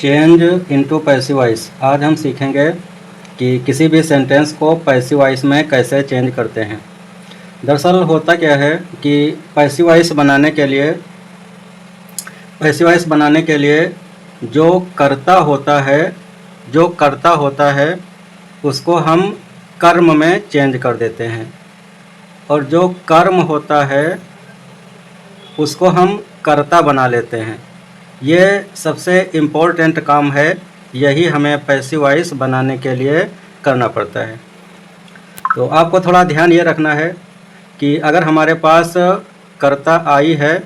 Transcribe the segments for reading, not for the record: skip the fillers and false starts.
Change into passive voice. आज हम सीखेंगे कि किसी भी सेंटेंस को पैसिव वॉइस में कैसे चेंज करते हैं। दरअसल होता क्या है कि पैसिव वॉइस बनाने के लिए जो कर्ता होता है उसको हम कर्म में चेंज कर देते हैं, और जो कर्म होता है उसको हम कर्ता बना लेते हैं। ये सबसे इम्पोर्टेंट काम है, यही हमें पैसिव वॉइस बनाने के लिए करना पड़ता है। तो आपको थोड़ा ध्यान ये रखना है कि अगर हमारे पास कर्ता आई है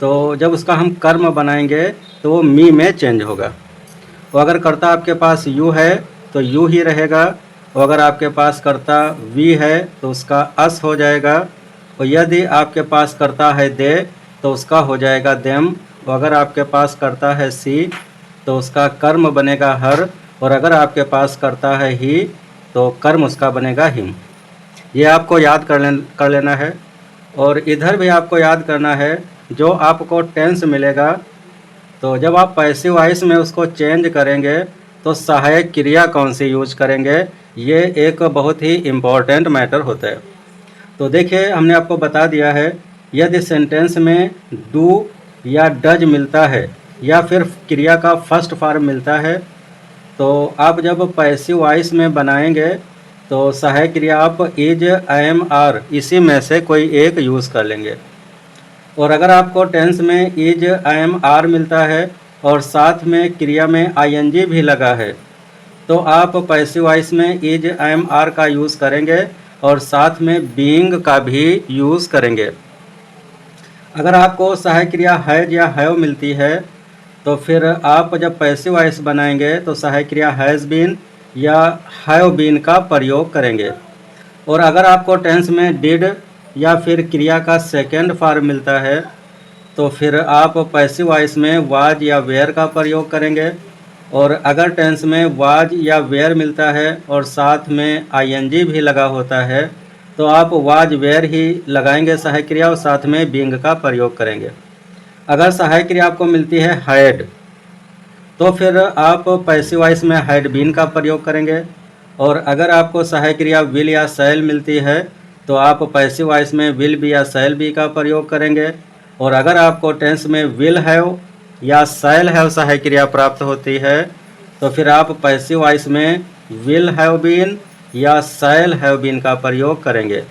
तो जब उसका हम कर्म बनाएंगे तो वो मी में चेंज होगा। और अगर कर्ता आपके पास यू है तो यू ही रहेगा, और अगर आपके पास कर्ता वी है तो उसका अस हो जाएगा, और यदि आपके पास कर्ता है दे तो उसका हो जाएगा देम, और अगर आपके पास करता है सी तो उसका कर्म बनेगा हर, और अगर आपके पास करता है ही तो कर्म उसका बनेगा हिम। ये आपको याद कर लेना है। और इधर भी आपको याद करना है, जो आपको टेंस मिलेगा तो जब आप पैसिव वॉइस में उसको चेंज करेंगे तो सहायक क्रिया कौन सी यूज करेंगे, ये एक बहुत ही इम्पॉर्टेंट मैटर होता है। तो देखिए, हमने आपको बता दिया है, यदि सेंटेंस में डू या डज मिलता है या फिर क्रिया का फर्स्ट फॉर्म मिलता है तो आप जब पैसिव वॉइस में बनाएंगे तो सहायक क्रिया आप इज, एम, आर इसी में से कोई एक यूज़ कर लेंगे। और अगर आपको टेंस में इज, एम, आर मिलता है और साथ में क्रिया में आईएनजी भी लगा है तो आप पैसिव वॉइस में इज, एम, आर का यूज़ करेंगे और साथ में बीइंग का भी यूज़ करेंगे। अगर आपको सहायक क्रिया हैज या हैव मिलती है तो फिर आप जब पैसिव वॉइस बनाएंगे तो सहायक क्रिया हैज़ बीन या हैव बीन का प्रयोग करेंगे। और अगर आपको टेंस में डिड या फिर क्रिया का सेकेंड फॉर्म मिलता है तो फिर आप पैसिव वॉइस में वाज या वेयर का प्रयोग करेंगे। और अगर टेंस में वाज या वेयर मिलता है और साथ में आईएनजी भी लगा होता है तो आप वाज वेयर ही लगाएंगे सहायक क्रिया, और साथ में बीइंग का प्रयोग करेंगे। अगर सहायक क्रिया आपको मिलती है हैड तो फिर आप पैसिव वॉइस में हैड बीन का प्रयोग करेंगे। और अगर आपको सहायक क्रिया विल या शैल मिलती है तो आप पैसिव वॉइस में विल बी या शैल बी का प्रयोग करेंगे। और अगर आपको टेंस में विल हैव या शैल हैव सहायक क्रिया प्राप्त होती है तो फिर आप पैसिव वॉइस में विल हैव बीन या शैल हैव बीन का प्रयोग करेंगे।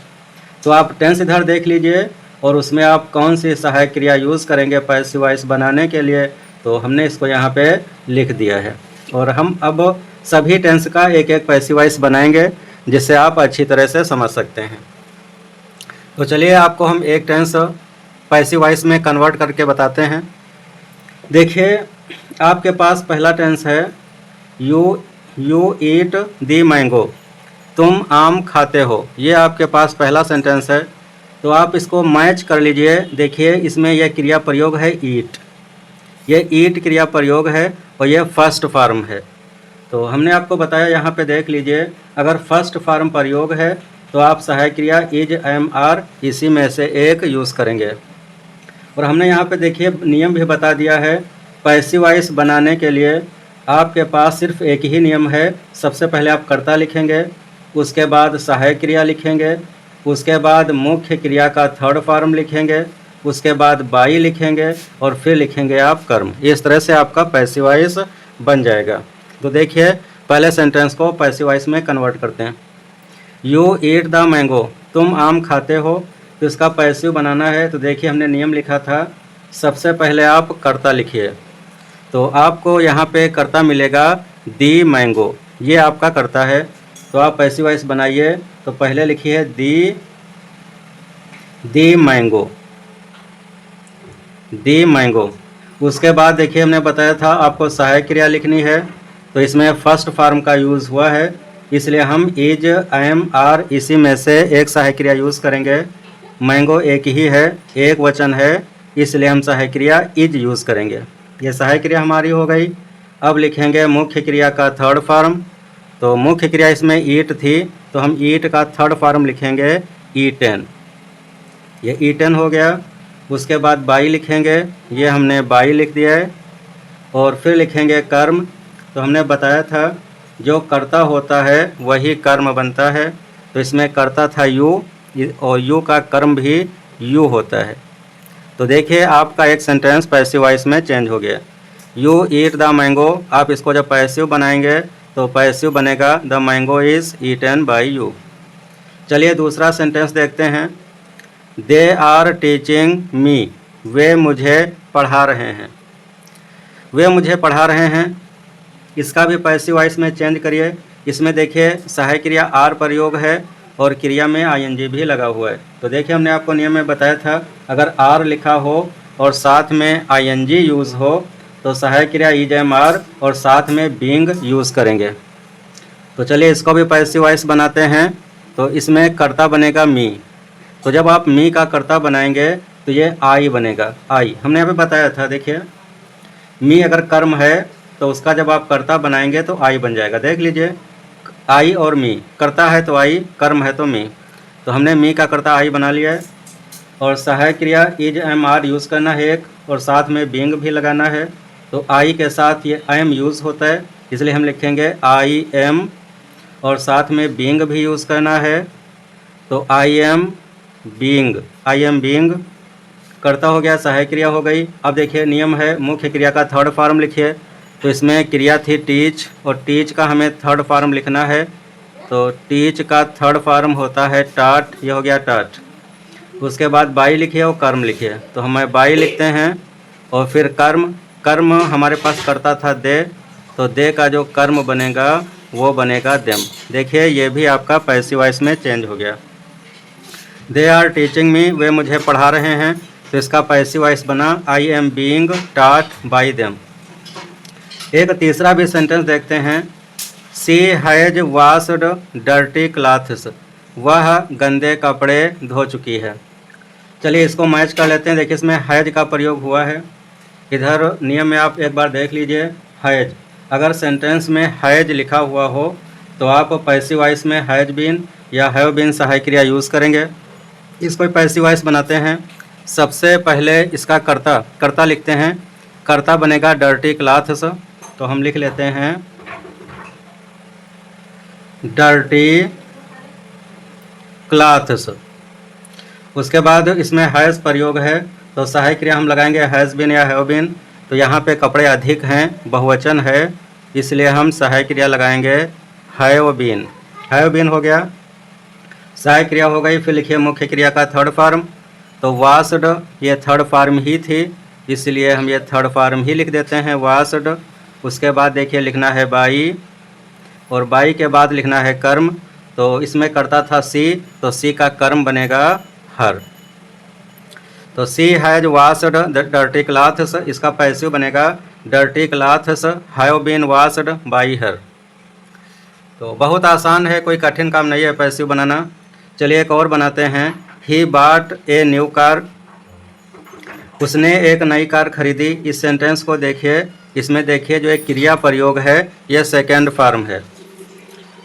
तो आप टेंस इधर देख लीजिए और उसमें आप कौन सी सहायक क्रिया यूज़ करेंगे पैसिव वॉइस बनाने के लिए, तो हमने इसको यहाँ पे लिख दिया है। और हम अब सभी टेंस का एक एक पैसिव वॉइस बनाएंगे जिससे आप अच्छी तरह से समझ सकते हैं। तो चलिए आपको हम एक टेंस पैसिव वॉइस में कन्वर्ट करके बताते हैं। देखिए, आपके पास पहला टेंस है यू ईट दी मैंगो, तुम आम खाते हो। ये आपके पास पहला सेंटेंस है। तो आप इसको मैच कर लीजिए। देखिए, इसमें यह क्रिया प्रयोग है ईट, ये ईट क्रिया प्रयोग है और यह फर्स्ट फॉर्म है। तो हमने आपको बताया, यहाँ पे देख लीजिए, अगर फर्स्ट फॉर्म प्रयोग है तो आप सहायक क्रिया इज, एम, आर इसी में से एक यूज़ करेंगे। और हमने यहाँ पे देखिए नियम भी बता दिया है। पैसिव वॉइस बनाने के लिए आपके पास सिर्फ एक ही नियम है। सबसे पहले आप कर्ता लिखेंगे, उसके बाद सहायक क्रिया लिखेंगे, उसके बाद मुख्य क्रिया का थर्ड फॉर्म लिखेंगे, उसके बाद बाई लिखेंगे और फिर लिखेंगे आप कर्म। इस तरह से आपका पैसिव वॉइस बन जाएगा। तो देखिए, पहले सेंटेंस को पैसिव वॉइस में कन्वर्ट करते हैं। यू ईट द मैंगो, तुम आम खाते हो। तो इसका पैसिव बनाना है तो देखिए हमने नियम लिखा था, सबसे पहले आप कर्ता लिखिए। तो आपको यहाँ पे कर्ता मिलेगा दी मैंगो, ये आपका कर्ता है। तो आप पैसिव वॉइस बनाइए। तो पहले लिखिए दी मैंगो। उसके बाद देखिए हमने बताया था आपको सहायक क्रिया लिखनी है, तो इसमें फर्स्ट फॉर्म का यूज़ हुआ है, इसलिए हम इज, एम, आर इसी में से एक सहायक क्रिया यूज़ करेंगे। मैंगो एक ही है, एक वचन है, इसलिए हम सहायक क्रिया इज यूज़ करेंगे। ये सहायक क्रिया हमारी हो गई। अब लिखेंगे मुख्य क्रिया का थर्ड फॉर्म। तो मुख्य क्रिया इसमें ईट थी तो हम ईट का थर्ड फॉर्म लिखेंगे ईटेन, ये ईटेन हो गया। उसके बाद बाई लिखेंगे, ये हमने बाई लिख दिया है। और फिर लिखेंगे कर्म। तो हमने बताया था जो कर्ता होता है वही कर्म बनता है, तो इसमें कर्ता था यू और यू का कर्म भी यू होता है। तो देखिए आपका एक सेंटेंस पैसिव वॉइस में चेंज हो गया। यू ईट द मैंगो, आप इसको जब पैसिव बनाएंगे तो पैसिव बनेगा the mango is eaten by you. चलिए दूसरा सेंटेंस देखते हैं। दे आर टीचिंग मी, वे मुझे पढ़ा रहे हैं। वे मुझे पढ़ा रहे हैं, इसका भी पैसिव वॉइस में चेंज करिए। इसमें देखिए सहायक क्रिया आर प्रयोग है और क्रिया में आईएनजी भी लगा हुआ है। तो देखिए हमने आपको नियम में बताया था अगर आर लिखा हो और साथ में आईएनजी यूज़ हो तो सहायक क्रिया इज एम आर और साथ में बीइंग यूज़ करेंगे। तो चलिए इसको भी पैसिव वॉइस बनाते हैं। तो इसमें कर्ता बनेगा मी। तो जब आप मी का कर्ता बनाएंगे तो ये आई बनेगा, आई हमने यहाँ पे बताया था। देखिए मी अगर कर्म है तो उसका जब आप कर्ता बनाएंगे तो आई बन जाएगा। देख लीजिए आई और मी, कर्ता है तो आई, कर्म है तो मी। तो हमने मी का कर्ता आई बना लिया है और सहायक क्रिया इज एम आर यूज़ करना है एक और साथ में बीइंग भी लगाना है। तो आई के साथ ये एम यूज़ होता है, इसलिए हम लिखेंगे आई एम और साथ में बीइंग भी यूज़ करना है। तो I am being, I am being कर्ता हो गया, सहायक क्रिया हो गई। अब देखिए नियम है मुख्य क्रिया का थर्ड फॉर्म लिखिए। तो इसमें क्रिया थी टीच और टीच का हमें थर्ड फॉर्म लिखना है। तो टीच का थर्ड फॉर्म होता है टाट, ये हो गया टाट। उसके बाद बाई लिखिए और कर्म लिखिए। तो हमें बाई लिखते हैं और फिर कर्म, कर्म हमारे पास कर्ता था दे, तो दे का जो कर्म बनेगा वो बनेगा देम। देखिए ये भी आपका पैसिव वॉइस में चेंज हो गया। दे आर टीचिंग मी, वे मुझे पढ़ा रहे हैं, तो इसका पैसिव वॉइस बना I am being taught by them. एक तीसरा भी सेंटेंस देखते हैं। सी हैज वॉश्ड डर्टी क्लॉथ्स, वह गंदे कपड़े धो चुकी है। चलिए इसको मैच कर लेते हैं। देखिए इसमें हैज का प्रयोग हुआ है। इधर नियम में आप एक बार देख लीजिए हैज, अगर सेंटेंस में हैज लिखा हुआ हो तो आप पैसिव वॉइस में हैज बीन या हैव बीन सहायक क्रिया यूज़ करेंगे। इसको पैसिव वॉइस बनाते हैं। सबसे पहले इसका कर्ता लिखते हैं। कर्ता बनेगा डर्टी क्लॉथ्स, तो हम लिख लेते हैं डर्टी क्लॉथ्स। उसके बाद इसमें हैज़ प्रयोग है, तो सहायक क्रिया हम लगाएंगे हैज़ बीन या हैव बीन। तो यहाँ पे कपड़े अधिक हैं, बहुवचन है, इसलिए हम सहायक क्रिया लगाएंगे हैव बीन। हैव बीन हो गया, सहायक क्रिया हो गई। फिर लिखिए मुख्य क्रिया का थर्ड फॉर्म। तो वॉश्ड ये थर्ड फॉर्म ही थी, इसलिए हम ये थर्ड फॉर्म ही लिख देते हैं वॉश्ड। उसके बाद देखिए लिखना है बाई और बाई के बाद लिखना है कर्म। तो इसमें कर्ता था सी, तो सी का कर्म बनेगा हर। तो she has washed the dirty clothes, इसका पैसिव बनेगा dirty clothes have been washed by her. तो बहुत आसान है, कोई कठिन काम नहीं है पैसिव बनाना। चलिए एक और बनाते हैं। He bought a new car, उसने एक नई कार खरीदी। इस सेंटेंस को देखिए, इसमें देखिए जो एक क्रिया प्रयोग है यह सेकेंड फॉर्म है।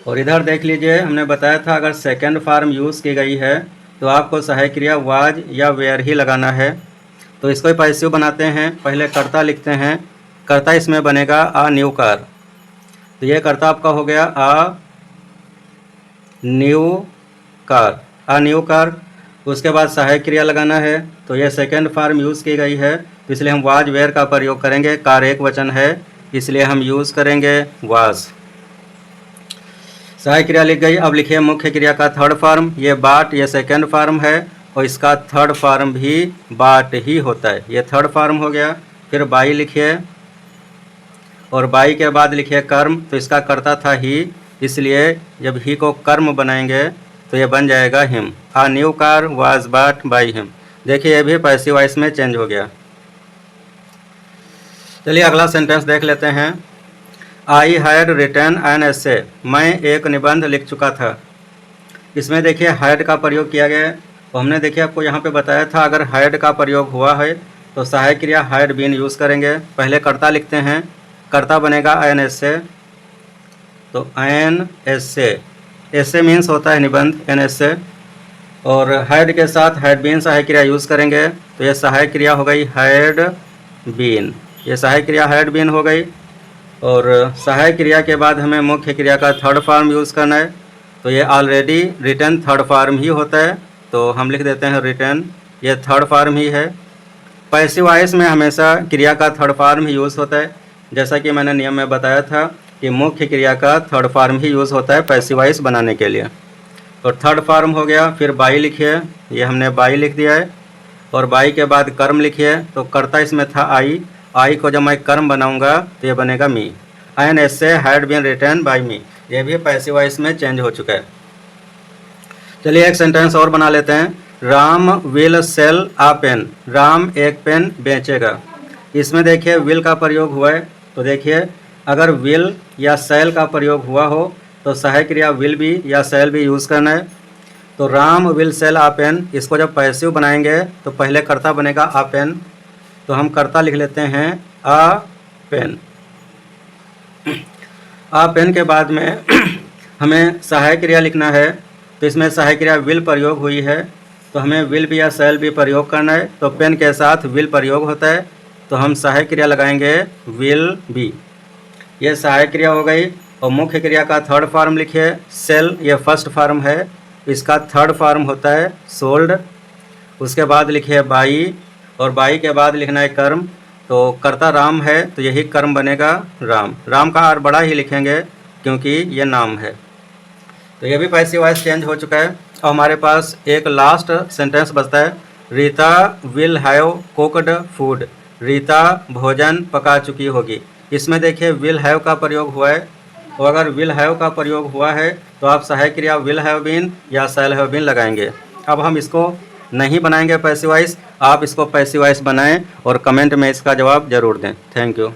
और इधर देख लीजिए हमने बताया था अगर सेकेंड फॉर्म यूज़ की गई है तो आपको सहायक क्रिया वाज या वेयर ही लगाना है। तो इसको ही पैसिव बनाते हैं। पहले कर्ता लिखते हैं। कर्ता इसमें बनेगा आ न्यू कार, तो ये कर्ता आपका हो गया आ न्यू कार, आ न्यू कार। उसके बाद सहायक क्रिया लगाना है, तो यह सेकेंड फॉर्म यूज़ की गई है, तो इसलिए हम वाज वेयर का प्रयोग करेंगे। कार एक वचन है, इसलिए हम यूज़ करेंगे वाज। सहायक क्रिया लिख गई। अब लिखिए मुख्य क्रिया का थर्ड फॉर्म। ये बाट ये सेकेंड फॉर्म है और इसका थर्ड फॉर्म भी बाट ही होता है, ये थर्ड फॉर्म हो गया। फिर बाई लिखिए और बाई के बाद लिखिए कर्म, तो इसका कर्ता था ही, इसलिए जब ही को कर्म बनाएंगे तो ये बन जाएगा him. A new car was bought by him. देखिए ये भी पैसिव वॉइस में चेंज हो गया। चलिए अगला सेंटेंस देख लेते हैं। I had written an essay, मैं एक निबंध लिख चुका था। इसमें देखिए हैड का प्रयोग किया गया है। तो हमने देखिए आपको यहाँ पे बताया था अगर हैड का प्रयोग हुआ है तो सहायक क्रिया हैड बीन यूज़ करेंगे। पहले कर्ता लिखते हैं। कर्ता बनेगा एन एसे, तो एन एसे, एसे मीन्स होता है निबंध, एन एसे। और हैड के साथ हैड बीन सहायक क्रिया यूज़ करेंगे, तो ये सहायक क्रिया हो गई हैड बीन। ये सहायक क्रिया हैड बीन हो गई। और सहायक क्रिया के बाद हमें मुख्य क्रिया का थर्ड फॉर्म यूज़ करना है, तो ये ऑलरेडी रिटर्न थर्ड फॉर्म ही होता है, तो हम लिख देते हैं रिटर्न, ये थर्ड फॉर्म ही है। पैसिव वॉइस में हमेशा क्रिया का थर्ड फॉर्म ही यूज़ होता है, जैसा कि मैंने नियम में बताया था कि मुख्य क्रिया का थर्ड फॉर्म ही यूज़ होता है पैसिव वॉइस बनाने के लिए। और थर्ड फॉर्म हो गया। फिर बाई लिखिए, ये हमने बाई लिख दिया है। और बाई के बाद कर्म लिखिए, तो कर्ता इसमें था आई को जब मैं कर्म बनाऊंगा तो ये बनेगा me. An essay had been written by me, ये भी पैसिव वॉइस में चेंज हो चुका है। चलिए एक सेंटेंस और बना लेते हैं। Ram will sell a pen, Ram एक पेन बेचेगा। इसमें देखिए विल का प्रयोग हुआ है, तो देखिए अगर विल या सेल का प्रयोग हुआ हो तो सहायक क्रिया विल भी या सेल भी यूज़ करना है। तो Ram will sell a pen, इसको जब पैसिव बनाएंगे तो पहले कर्ता बनेगा आ पेन, तो हम कर्ता लिख लेते हैं आ पेन। आ पेन के बाद में हमें सहायक क्रिया लिखना है, तो इसमें सहायक क्रिया विल प्रयोग हुई है, तो हमें विल भी या सेल भी प्रयोग करना है। तो पेन के साथ विल प्रयोग होता है, तो हम सहायक क्रिया लगाएंगे विल बी। ये सहायक क्रिया हो गई। और मुख्य क्रिया का थर्ड फॉर्म लिखिए, सेल ये फर्स्ट फॉर्म है, इसका थर्ड फॉर्म होता है सोल्ड। उसके बाद लिखिए बाई, और बाई के बाद लिखना है कर्म, तो कर्ता राम है तो यही कर्म बनेगा राम। राम का आर बड़ा ही लिखेंगे क्योंकि ये नाम है। तो ये भी पैसिव वॉइस चेंज हो चुका है। और हमारे पास एक लास्ट सेंटेंस बचता है, Rita will have cooked food, Rita भोजन पका चुकी होगी। इसमें देखिए विल हैव का प्रयोग हुआ है, तो अगर विल हैव का प्रयोग हुआ है तो आप सहायक क्रिया विल हैव बीन या शैल हैव बीन लगाएंगे। अब हम इसको नहीं बनाएंगे पैसिव वॉइस, आप इसको पैसिव वॉइस बनाएं और कमेंट में इसका जवाब ज़रूर दें। Thank you.